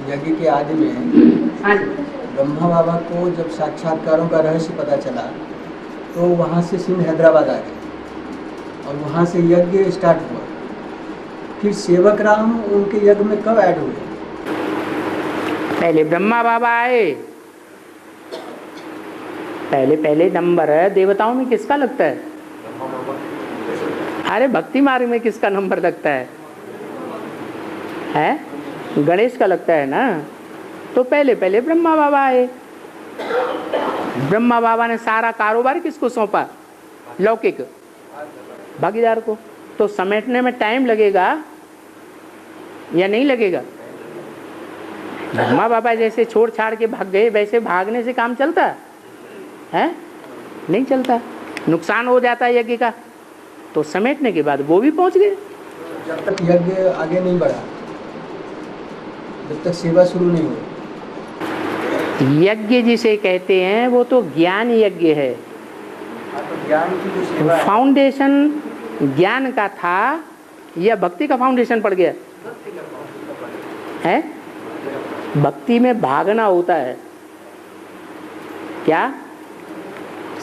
यज्ञ के आदि में ब्रह्मा बाबा को जब साक्षात्कारों का रहस्य पता चला तो वहाँ से सिंध हैदराबाद आ गए और वहाँ से यज्ञ स्टार्ट हुआ। फिर सेवक राम उनके यज्ञ में कब ऐड हुए? पहले ब्रह्मा बाबा आए। पहले नंबर है देवताओं में किसका लगता है? अरे भक्ति मार्ग में किसका नंबर लगता है? गणेश का लगता है ना। तो पहले ब्रह्मा बाबा आए। ब्रह्मा बाबा ने सारा कारोबार किसको सौंपा? लौकिक भागीदार को। तो समेटने में टाइम लगेगा या नहीं लगेगा? ब्रह्मा बाबा जैसे छोड़ छाड़ के भाग गए वैसे भागने से काम चलता है? नहीं चलता, नुकसान हो जाता है यज्ञ का। तो समेटने के बाद वो भी पहुंच गए। जब तक यज्ञ आगे नहीं बढ़ा, जब तक सेवा शुरू नहीं हुई। यज्ञ जिसे कहते हैं वो तो ज्ञान यज्ञ है। तो ज्ञान की जो सेवा है, फाउंडेशन ज्ञान का था या भक्ति का फाउंडेशन पड़ गया है? भक्ति में भागना होता है। क्या?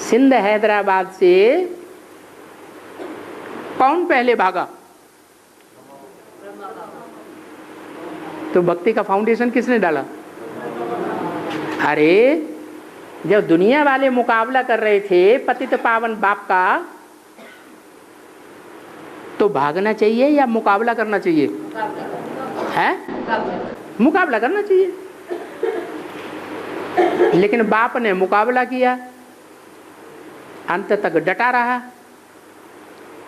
सिंध हैदराबाद से कौन पहले भागा? तो भक्ति का फाउंडेशन किसने डाला? अरे जब दुनिया वाले मुकाबला कर रहे थे पतित पावन बाप का, तो भागना चाहिए या मुकाबला करना चाहिए? है? मुकाबला करना चाहिए। लेकिन बाप ने मुकाबला किया, अंत तक डटा रहा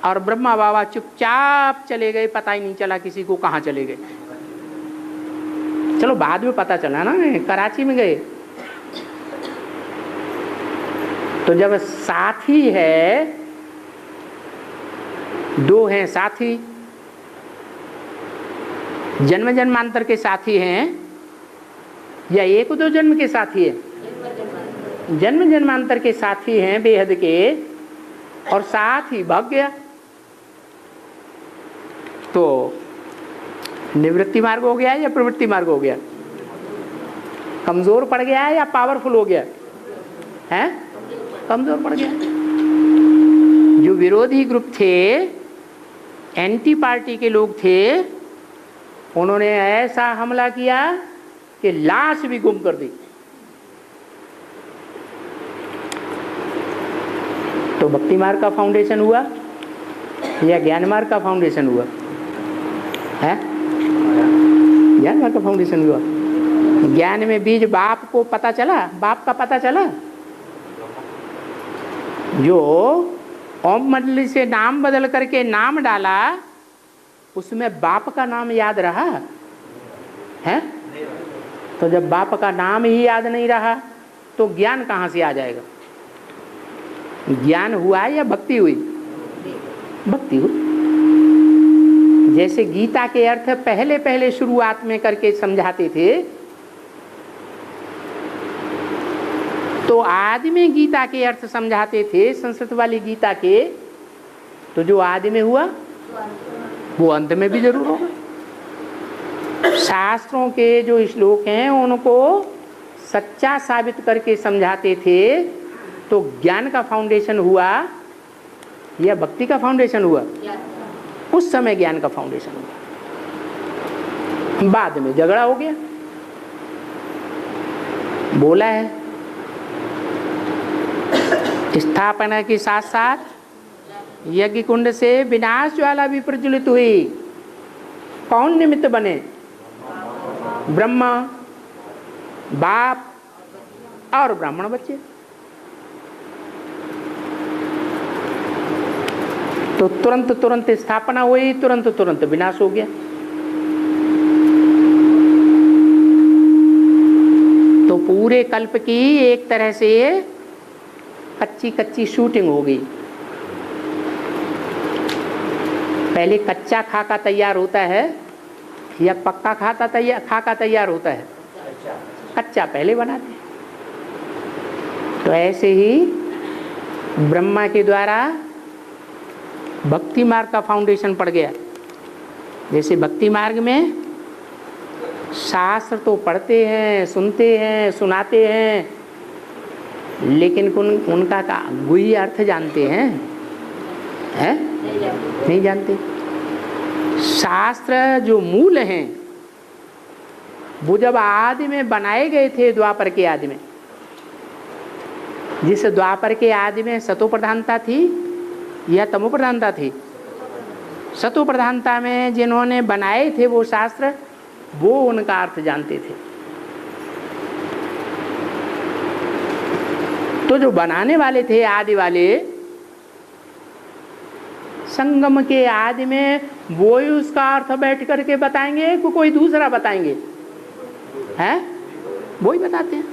और ब्रह्मा बाबा चुपचाप चले गए। पता ही नहीं चला किसी को कहाँ चले गए। चलो बाद में पता चला ना, कराची में गए। तो जब साथी है, दो हैं साथी, जन्म जन्मांतर के साथी हैं या एक दो जन्म के साथी हैं? जन्म जन्मांतर के साथी हैं बेहद के, और साथ ही भाग गया तो निवृत्ति मार्ग हो गया या प्रवृत्ति मार्ग हो गया? कमजोर पड़ गया या पावरफुल हो गया? है? कमजोर पड़ गया। जो विरोधी ग्रुप थे, एंटी पार्टी के लोग थे, उन्होंने ऐसा हमला किया कि लाश भी गुम कर दी। तो भक्ति मार्ग का फाउंडेशन हुआ या ज्ञान मार्ग का फाउंडेशन हुआ? है? ज्ञान मार्ग का फाउंडेशन हुआ। ज्ञान में बीज बाप को पता चला, बाप का पता चला। जो ओम मंडली से नाम बदल करके नाम डाला, उसमें बाप का नाम याद रहा है? तो जब बाप का नाम ही याद नहीं रहा तो ज्ञान कहाँ से आ जाएगा? ज्ञान हुआ या भक्ति हुई? भक्ति हुई। जैसे गीता के अर्थ पहले शुरुआत में करके समझाते थे, तो आदि में गीता के अर्थ समझाते थे संस्कृत वाली गीता के, तो जो आदि में हुआ वो अंत में भी जरूर होगा। शास्त्रों के जो श्लोक हैं उनको सच्चा साबित करके समझाते थे। तो ज्ञान का फाउंडेशन हुआ या भक्ति का फाउंडेशन हुआ? उस समय ज्ञान का फाउंडेशन हुआ। बाद में झगड़ा हो गया। बोला है स्थापना के साथ साथ यज्ञ कुंड से विनाश ज्वाला भी प्रज्वलित हुई। कौन निमित्त बने? ब्रह्मा, बाप और ब्राह्मण बच्चे। तो तुरंत स्थापना हुई, तुरंत विनाश हो गया। तो पूरे कल्प की एक तरह से कच्ची शूटिंग हो गई। पहले कच्चा खाका तैयार होता है या पक्का खाका तैयार होता है? कच्चा पहले बनाते हैं। तो ऐसे ही ब्रह्मा के द्वारा भक्ति मार्ग का फाउंडेशन पड़ गया। जैसे भक्ति मार्ग में शास्त्र तो पढ़ते हैं, सुनते हैं, सुनाते हैं, लेकिन उनका गुह्य अर्थ जानते हैं? नहीं जानते। शास्त्र जो मूल हैं वो जब आदि में बनाए गए थे, द्वापर के आदि में, जिस द्वापर के आदि में सतो प्रधानता थी या तमो प्रधानता थी? सतो प्रधानता में जिन्होंने बनाए थे वो शास्त्र, वो उनका अर्थ जानते थे। तो जो बनाने वाले थे आदि वाले, संगम के आदि में वो ही उसका अर्थ बैठ करके बताएंगे कि कोई दूसरा बताएंगे? हैं? वो ही बताते हैं।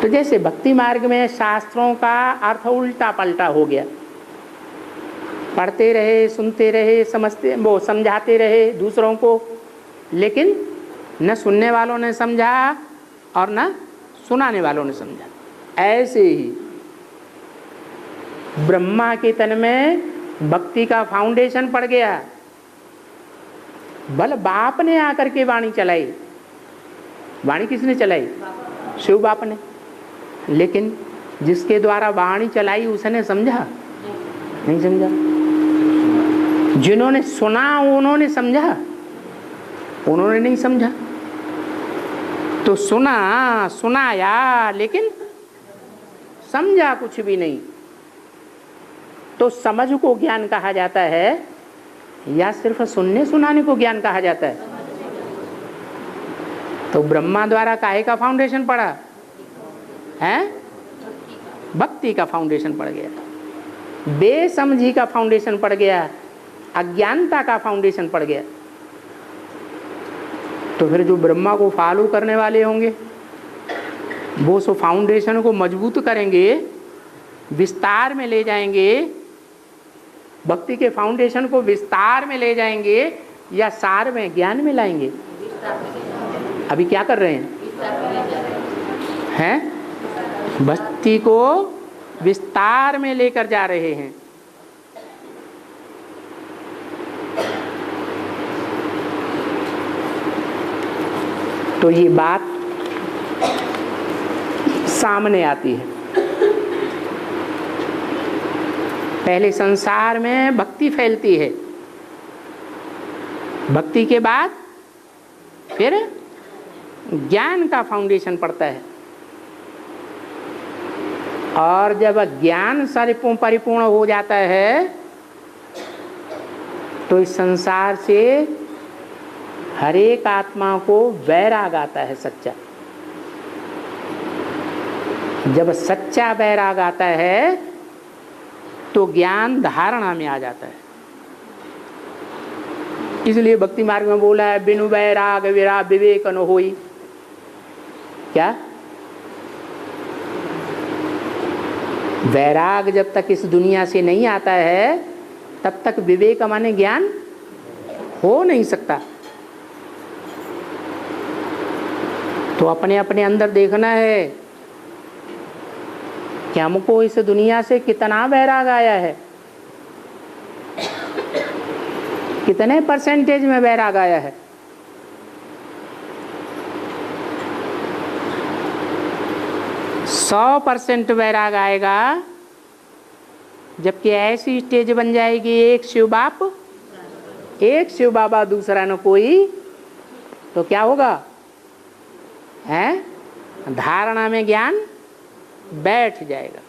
तो जैसे भक्ति मार्ग में शास्त्रों का अर्थ उल्टा पलटा हो गया, पढ़ते रहे, सुनते रहे, समझते, वो समझाते रहे दूसरों को, लेकिन न सुनने वालों ने समझा और न सुनाने वालों ने समझा। ऐसे ही ब्रह्मा के तन में भक्ति का फाउंडेशन पड़ गया, बल बाप ने आकर के वाणी चलाई। वाणी किसने चलाई? शिव बाप ने। लेकिन जिसके द्वारा वाणी चलाई उसने समझा? नहीं समझा। जिन्होंने सुना उन्होंने समझा? उन्होंने नहीं समझा। तो सुनाया लेकिन समझा कुछ भी नहीं। तो समझ को ज्ञान कहा जाता है या सिर्फ सुनने सुनाने को ज्ञान कहा जाता है? तो ब्रह्मा द्वारा काहे का फाउंडेशन पड़ा है? भक्ति का फाउंडेशन पड़ गया, बेसमझी का फाउंडेशन पड़ गया, अज्ञानता का फाउंडेशन पड़ गया। तो फिर जो ब्रह्मा को फॉलो करने वाले होंगे वो उस फाउंडेशन को मजबूत करेंगे, विस्तार में ले जाएंगे, भक्ति के फाउंडेशन को विस्तार में ले जाएंगे या सार में ज्ञान में लाएंगे? अभी क्या कर रहे हैं? भक्ति को विस्तार में लेकर जा रहे हैं। तो ये बात सामने आती है। पहले संसार में भक्ति फैलती है, भक्ति के बाद फिर ज्ञान का फाउंडेशन पड़ता है, और जब ज्ञान परिपूर्ण हो जाता है तो इस संसार से हर एक आत्मा को वैराग आता है, सच्चा। जब सच्चा वैराग आता है तो ज्ञान धारणा में आ जाता है। इसलिए भक्ति मार्ग में बोला है, बिनु वैराग विवेक न होई। क्या? वैराग जब तक इस दुनिया से नहीं आता है तब तक विवेक माने ज्ञान हो नहीं सकता। तो अपने अपने अंदर देखना है कि हमको इस दुनिया से कितना वैराग आया है, कितने परसेंटेज में वैराग आया है। 100% वैराग आएगा जबकि ऐसी स्टेज बन जाएगी, एक शिव बाप, एक शिव बाबा, दूसरा न कोई। तो क्या होगा? है धारणा में ज्ञान बैठ जाएगा।